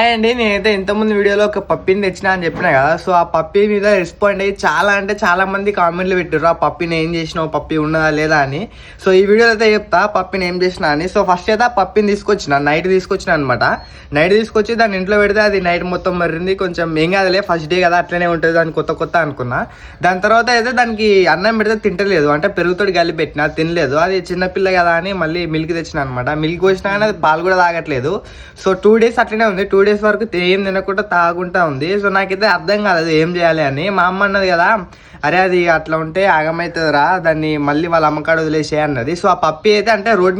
అండి నేనైతే ఇంతకుముందు వీడియోలో ఒక పప్పిని తెచ్చినా అని చెప్పినా కదా. సో ఆ పప్పి మీద రెస్పాండ్ అయ్యి చాలా అంటే చాలా మంది కామెంట్లు పెట్టారు ఆ పప్పిని ఏం చేసినావు, పప్పి ఉన్నదా లేదా అని. సో ఈ వీడియోలో అయితే చెప్తా పప్పిని ఏం చేసినా అని. సో ఫస్ట్ అయితే ఆ పప్పిని తీసుకొచ్చిన నైట్ తీసుకొచ్చిన అనమాట. నైట్ తీసుకొచ్చి దాన్ని ఇంట్లో పెడితే అది నైట్ మొత్తం మరింది. కొంచెం ఏం కాదులే ఫస్ట్ డే కదా అట్లనే ఉంటుంది దాని కొత్త అనుకున్నా. దాని తర్వాత అయితే దానికి అన్నం పెడితే తింటలేదు, అంటే పెరుగుతోటి కలిపి పెట్టినా తినలేదు. అది చిన్నపిల్ల కదా అని మళ్ళీ మిల్క్ తెచ్చిన అనమాట. మిల్క్ వచ్చినా కానీ అది పాలు కూడా తాగట్లేదు. సో 2 days అట్లనే ఉంది. 2 days వరకు ఏం తినకుండా తాగుంటా ఉంది. సో నాకైతే అర్థం కాలేదు ఏం చేయాలి అని. మా అమ్మ అన్నది కదా, అరే అది అట్లా ఉంటే ఆగమవుతుందిరా, దాన్ని మళ్ళీ వాళ్ళ అమ్మకాడ వదిలేసే అన్నది. సో ఆ పప్పి అయితే అంటే రోడ్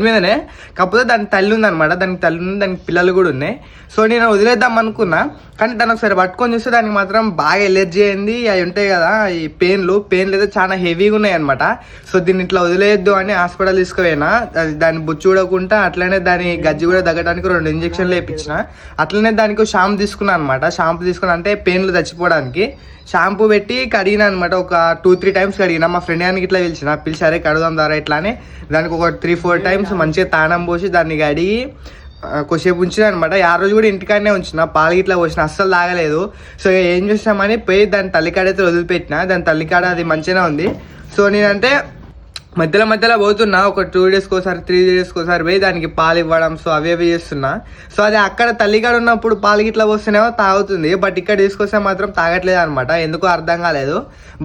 మీదనే, కాకపోతే దానికి తల్లి ఉందనమాట. దానికి తల్లి ఉంది, దానికి పిల్లలు కూడా ఉన్నాయి. సో నేను వదిలేద్దాం అనుకున్నా, కానీ దాన్ని ఒకసారి పట్టుకొని చూస్తే దానికి మాత్రం బాగా ఎలర్జీ అయింది. అవి ఉంటాయి కదా ఈ పెయిన్లు అయితే చాలా హెవీగా ఉన్నాయి అనమాట. సో దీన్ని ఇట్లా వదిలేయద్దు అని హాస్పిటల్ తీసుకుపోయినా. దాన్ని బుచ్చి చూడకుండా అట్లనే దాని గజ్జి కూడా తగ్గడానికి 2 ఇంజక్షన్లు వేయించిన. అట్లనే దానికి షాంపూ తీసుకున్నాను అనమాట. షాంపూ తీసుకున్నా అంటే పెయిన్లు చచ్చిపోవడానికి. షాంపూ పెట్టి కడిగినా అనమాట. ఒక 2-3 times కడిగినా. మా ఫ్రెండ్ గారికి ఇట్లా పిలిచారే కడుదాం ద్వారా ఇట్లా అని. దానికి ఒక 3-4 times మంచిగా తానం పోసి దాన్ని కడిగి కొద్దిసేపు ఉంచిన అనమాట. ఆ రోజు కూడా ఇంటికాడనే ఉంచిన, పాలు ఇట్లా పోసిన, అస్సలు తాగలేదు. సో ఏం చేస్తామని పోయి దాని తల్లికాడైతే వదిలిపెట్టిన. దాని తల్లికాడ అది మంచిగానే ఉంది. సో నేనంటే మధ్యలో పోతున్నా, ఒక 2 daysకి ఒకసారి 3 daysకి ఒకసారి పోయి దానికి పాలు ఇవ్వడం. సో అవి చేస్తున్నా. సో అది అక్కడ తల్లికాడ ఉన్నప్పుడు పాలు గిట్లా పోస్తేనేమో తాగుతుంది, బట్ ఇక్కడ తీసుకొస్తే మాత్రం తాగట్లేదు అనమాట. ఎందుకో అర్థం కాలేదు.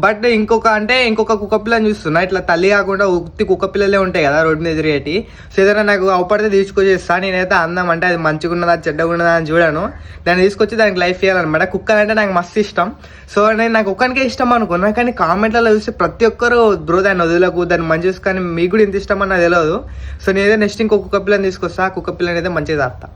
బట్ ఇంకొక కుక్క పిల్లని చూస్తున్నా. ఇట్లా తల్లి కాకుండా ఉత్తి కుక్క పిల్లలే ఉంటాయి కదా రోడ్డు మీద ఎదురేటి. సో ఏదైనా నాకు అవపడితే తీసుకొచ్చేస్తా. నేనైతే అందం అంటే అది మంచిగా ఉన్నదా చెడ్డగా ఉన్నదా అని చూడాను. దాన్ని తీసుకొచ్చి దానికి లైఫ్ ఇవ్వాలన్నమాట. కుక్కలు అంటే నాకు మస్తు ఇష్టం. సో నాకు ఒక్కనికే ఇష్టం అనుకున్నా, కానీ కామెంట్లలో చూసి ప్రతి ఒక్కరు బ్రో దాన్ని వదిలకు, దాన్ని మంచి చూసుకొని మీకు కూడా ఇంత ఇష్టం అన్నది తెలియదు. సో నేనైతే నెక్స్ట్ ఇంకో కుక్క పిల్లని తీసుకొస్తా. కుక్క పిల్లని అయితే మంచిగా తాగుతా.